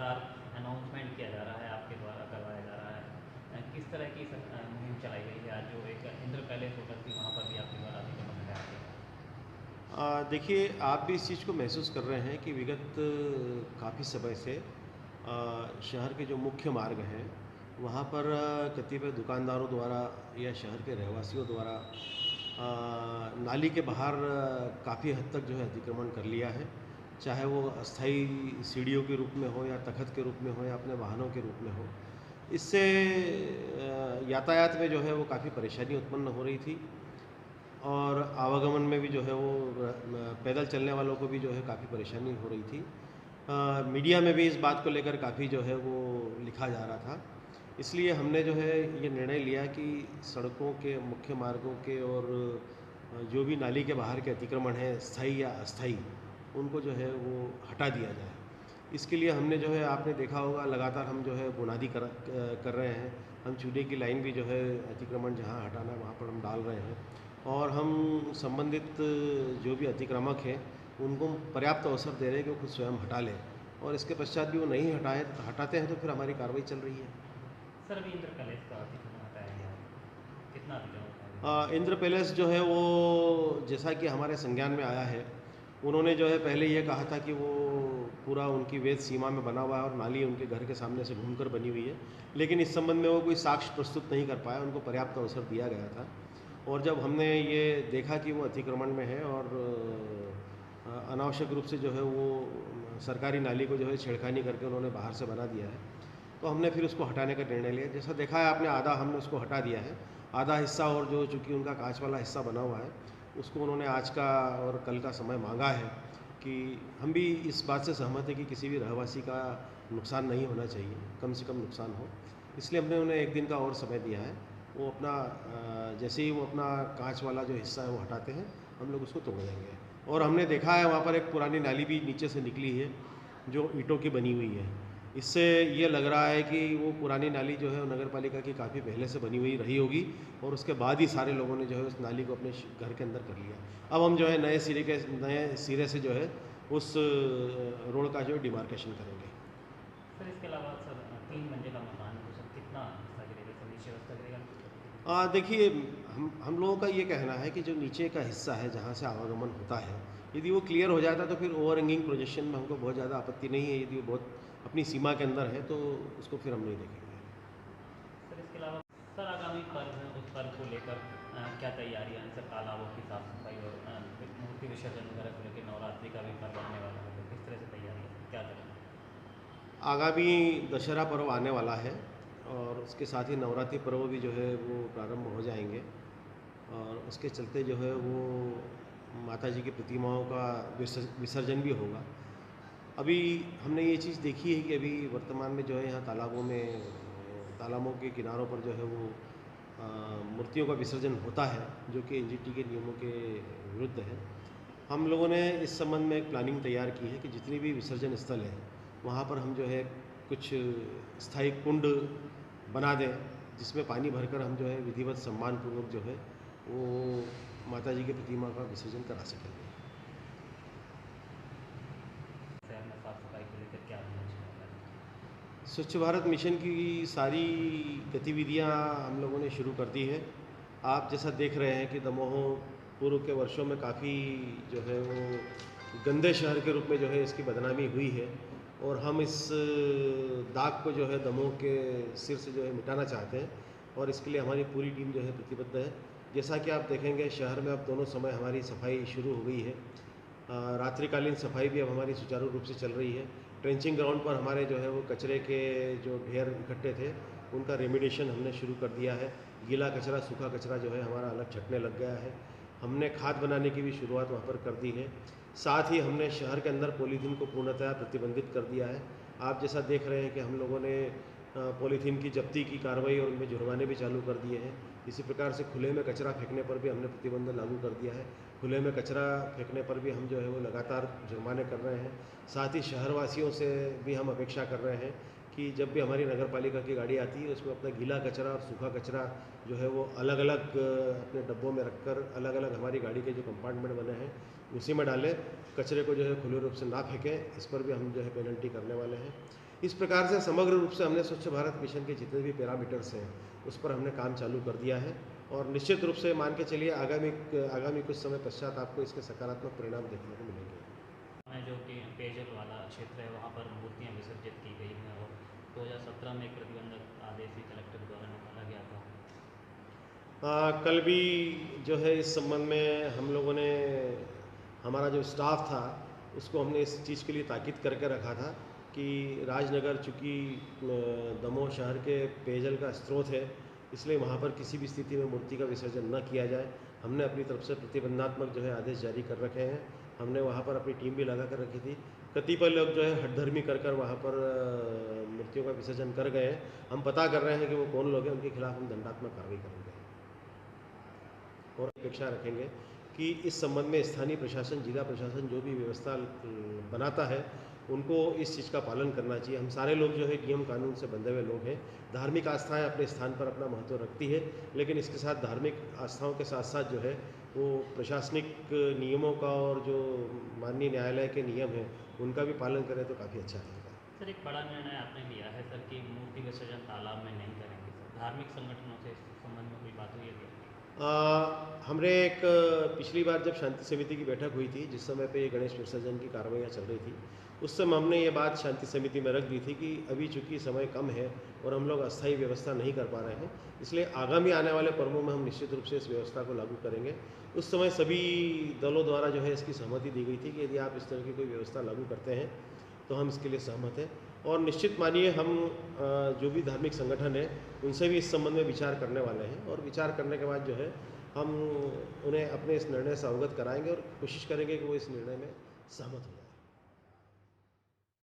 लगातार अनाउंसमेंट किया जा रहा है, आपके द्वारा करवाया जा रहा है। किस तरह की मुहिम चलाई गई है? आज जो एक इंद्र पैलेस होटल थी वहाँ पर भी आपके द्वारा अतिक्रमण हटाया गया। देखिए, आप भी इस चीज़ को महसूस कर रहे हैं कि विगत काफ़ी समय से शहर के जो मुख्य मार्ग हैं वहाँ पर कतिपय दुकानदारों द्वारा या शहर के रहवासियों द्वारा नाली के बाहर काफ़ी हद तक जो है अतिक्रमण कर लिया है। चाहे वो अस्थाई सीढ़ियों के रूप में हो या तख़्त के रूप में हो या अपने वाहनों के रूप में हो। इससे यातायात में जो है वो काफ़ी परेशानी उत्पन्न हो रही थी और आवागमन में भी जो है वो पैदल चलने वालों को भी जो है काफ़ी परेशानी हो रही थी। मीडिया में भी इस बात को लेकर काफ़ी जो है वो लिखा जा रहा था। इसलिए हमने जो है ये निर्णय लिया कि सड़कों के मुख्य मार्गों के और जो भी नाली के बाहर के अतिक्रमण हैं स्थायी या अस्थायी, उनको जो है वो हटा दिया जाए। इसके लिए हमने जो है आपने देखा होगा लगातार हम जो है बुनादी कर रहे हैं। हम चूने की लाइन भी जो है अतिक्रमण जहाँ हटाना है वहाँ पर हम डाल रहे हैं और हम संबंधित जो भी अतिक्रमक हैं उनको पर्याप्त अवसर दे रहे हैं कि वो खुद स्वयं हटा लें और इसके पश्चात भी वो नहीं हटाते हैं तो फिर हमारी कार्रवाई चल रही है। सर, अभी इंद्र पैलेस का अतिक्रमण हटाया गया है, कितना अतिक्रमण हटाया गया? इंद्र पैलेस जो है वो जैसा कि हमारे संज्ञान में आया है, उन्होंने जो है पहले ये कहा था कि वो पूरा उनकी वेध सीमा में बना हुआ है और नाली उनके घर के सामने से घूमकर बनी हुई है। लेकिन इस संबंध में वो कोई साक्ष्य प्रस्तुत नहीं कर पाया, उनको पर्याप्त अवसर दिया गया था। और जब हमने ये देखा कि वो अतिक्रमण में है और अनावश्यक रूप से जो है वो सरकारी नाली को जो है छेड़खानी करके उन्होंने बाहर से बना दिया है, तो हमने फिर उसको हटाने का निर्णय लिया। जैसा देखा है आपने, आधा हमने उसको हटा दिया है। आधा हिस्सा और जो चूँकि उनका कांच वाला हिस्सा बना हुआ है, उसको उन्होंने आज का और कल का समय मांगा है कि हम भी इस बात से सहमत हैं कि किसी भी रहवासी का नुकसान नहीं होना चाहिए, कम से कम नुकसान हो। इसलिए हमने उन्हें 1 दिन का और समय दिया है। वो अपना जैसे ही वो अपना कांच वाला जो हिस्सा है वो हटाते हैं, हम लोग उसको तोड़ देंगे। और हमने देखा है वहाँ पर एक पुरानी नाली भी नीचे से निकली है, जो ईंटों की बनी हुई है। इससे ये लग रहा है कि वो पुरानी नाली जो है वो नगर पालिका की काफ़ी पहले से बनी हुई रही होगी और उसके बाद ही सारे लोगों ने जो है उस नाली को अपने घर के अंदर कर लिया। अब हम जो है नए सिरे से जो है उस रोड का जो है डिमार्केशन करेंगे। सर, इसके अलावा सर 3 मंजिला मकान है, तो सर कितना हिस्सा गिरेगा, सर नीचे व्यवस्था गिरेगा? देखिए, हम लोगों का ये कहना है कि जो नीचे का हिस्सा है जहाँ से आवागमन होता है, यदि वो क्लियर हो जाता है तो फिर ओवरहैंगिंग प्रोजेक्शन में हमको बहुत ज़्यादा आपत्ति नहीं है। यदि वो बहुत अपनी सीमा के अंदर है तो उसको फिर हम नहीं देखेंगे। सर, इसके अलावा सर आगामी पर्व हैं, उस पर्व को लेकर क्या तैयारियां हैं? सर, तालाबों की साफ सफाई और मूर्ति विसर्जन वगैरह को लेकर नवरात्रि का भी पर्व आने वाला है, तो किस तरह से तैयारियां क्या करेंगे? आगामी दशहरा पर्व आने वाला है और उसके साथ ही नवरात्रि पर्व भी जो है वो प्रारंभ हो जाएंगे और उसके चलते जो है वो माता जी की प्रतिमाओं का विसर्जन भी होगा। अभी हमने ये चीज़ देखी है कि अभी वर्तमान में जो है यहाँ तालाबों के किनारों पर जो है वो मूर्तियों का विसर्जन होता है, जो कि एनजीटी के नियमों के विरुद्ध है। हम लोगों ने इस संबंध में एक प्लानिंग तैयार की है कि जितनी भी विसर्जन स्थल हैं वहाँ पर हम जो है कुछ स्थायी कुंड बना दें, जिसमें पानी भरकर हम जो है विधिवत सम्मानपूर्वक जो है वो माता जी की प्रतिमा का विसर्जन करा सकेंगे। शहर में साफ सफाई को लेकर क्या अभियान चलाया है? स्वच्छ भारत मिशन की सारी गतिविधियां हम लोगों ने शुरू कर दी है। आप जैसा देख रहे हैं कि दमोह पूर्व के वर्षों में काफ़ी जो है वो गंदे शहर के रूप में जो है इसकी बदनामी हुई है और हम इस दाग को जो है दमोह के सिर से जो है मिटाना चाहते हैं और इसके लिए हमारी पूरी टीम जो है प्रतिबद्ध है। जैसा कि आप देखेंगे शहर में अब दोनों समय हमारी सफाई शुरू हो गई है। रात्रिकालीन सफाई भी अब हमारी सुचारू रूप से चल रही है। ट्रेंचिंग ग्राउंड पर हमारे जो है वो कचरे के जो ढेर इकट्ठे थे उनका रेमिडिएशन हमने शुरू कर दिया है। गीला कचरा सूखा कचरा जो है हमारा अलग छँटने लग गया है। हमने खाद बनाने की भी शुरुआत वहाँ पर कर दी है। साथ ही हमने शहर के अंदर पॉलीथीन को पूर्णतः प्रतिबंधित कर दिया है। आप जैसा देख रहे हैं कि हम लोगों ने पॉलीथीन की जब्ती की कार्रवाई और उनमें जुर्माने भी चालू कर दिए हैं। इसी प्रकार से खुले में कचरा फेंकने पर भी हमने प्रतिबंध लागू कर दिया है। खुले में कचरा फेंकने पर भी हम जो है वो लगातार जुर्माने कर रहे हैं। साथ ही शहरवासियों से भी हम अपेक्षा कर रहे हैं कि जब भी हमारी नगर पालिका की गाड़ी आती है उसमें अपना गीला कचरा और सूखा कचरा जो है वो अलग अलग अपने डब्बों में रखकर अलग अलग हमारी गाड़ी के जो कंपार्टमेंट बने हैं उसी में डालें। कचरे को जो है खुले रूप से ना फेंकें, इस पर भी हम जो है पेनल्टी करने वाले हैं। इस प्रकार से समग्र रूप से हमने स्वच्छ भारत मिशन के जितने भी पैरामीटर्स हैं उस पर हमने काम चालू कर दिया है और निश्चित रूप से मान के चलिए आगामी कुछ समय पश्चात आपको इसके सकारात्मक परिणाम देखने को मिलेंगे। जो कि पेयजल वाला क्षेत्र है वहाँ पर मूर्तियाँ विसर्जित की गई हैं और 2017 में एक प्रतिबंधक आदेश भी कलेक्टर द्वारा निकाला गया था। कल भी जो है इस संबंध में हम लोगों ने हमारा जो स्टाफ था उसको हमने इस चीज़ के लिए ताकीद करके रखा था कि राजनगर चूँकि दमोह शहर के पेयजल का स्रोत है इसलिए वहाँ पर किसी भी स्थिति में मूर्ति का विसर्जन न किया जाए। हमने अपनी तरफ से प्रतिबंधात्मक जो है आदेश जारी कर रखे हैं। हमने वहाँ पर अपनी टीम भी लगा कर रखी थी। कतिपय लोग जो है हठधर्मी कर वहाँ पर मूर्तियों का विसर्जन कर गए हैं। हम पता कर रहे हैं कि वो कौन लोग हैं, उनके खिलाफ हम दंडात्मक कार्रवाई करेंगे और अपेक्षा रखेंगे कि इस संबंध में स्थानीय प्रशासन, जिला प्रशासन जो भी व्यवस्था बनाता है उनको इस चीज़ का पालन करना चाहिए। हम सारे लोग जो है नियम कानून से बंधे हुए लोग हैं। धार्मिक आस्थाएं अपने स्थान पर अपना महत्व रखती है, लेकिन इसके साथ धार्मिक आस्थाओं के साथ साथ जो है वो प्रशासनिक नियमों का और जो माननीय न्यायालय के नियम हैं उनका भी पालन करें तो काफ़ी अच्छा रहेगा। सर, एक बड़ा निर्णय आपने लिया है सर कि मूर्ति विसर्जन तालाब में नहीं करेंगे सर। धार्मिक संगठनों से इस संबंध में कोई बात हुई है? हमने एक पिछली बार जब शांति समिति की बैठक हुई थी जिस समय पे गणेश विसर्जन की कार्रवाइयाँ चल रही थी उस समय हमने ये बात शांति समिति में रख दी थी कि अभी चूँकि समय कम है और हम लोग अस्थायी व्यवस्था नहीं कर पा रहे हैं, इसलिए आगामी आने वाले पर्वों में हम निश्चित रूप से इस व्यवस्था को लागू करेंगे। उस समय सभी दलों द्वारा जो है इसकी सहमति दी गई थी कि यदि आप इस तरह की कोई व्यवस्था लागू करते हैं तो हम इसके लिए सहमत हैं और निश्चित मानिए हम जो भी धार्मिक संगठन है उनसे भी इस संबंध में विचार करने वाले हैं और विचार करने के बाद जो है हम उन्हें अपने इस निर्णय से अवगत कराएंगे और कोशिश करेंगे कि वो इस निर्णय में सहमत हो।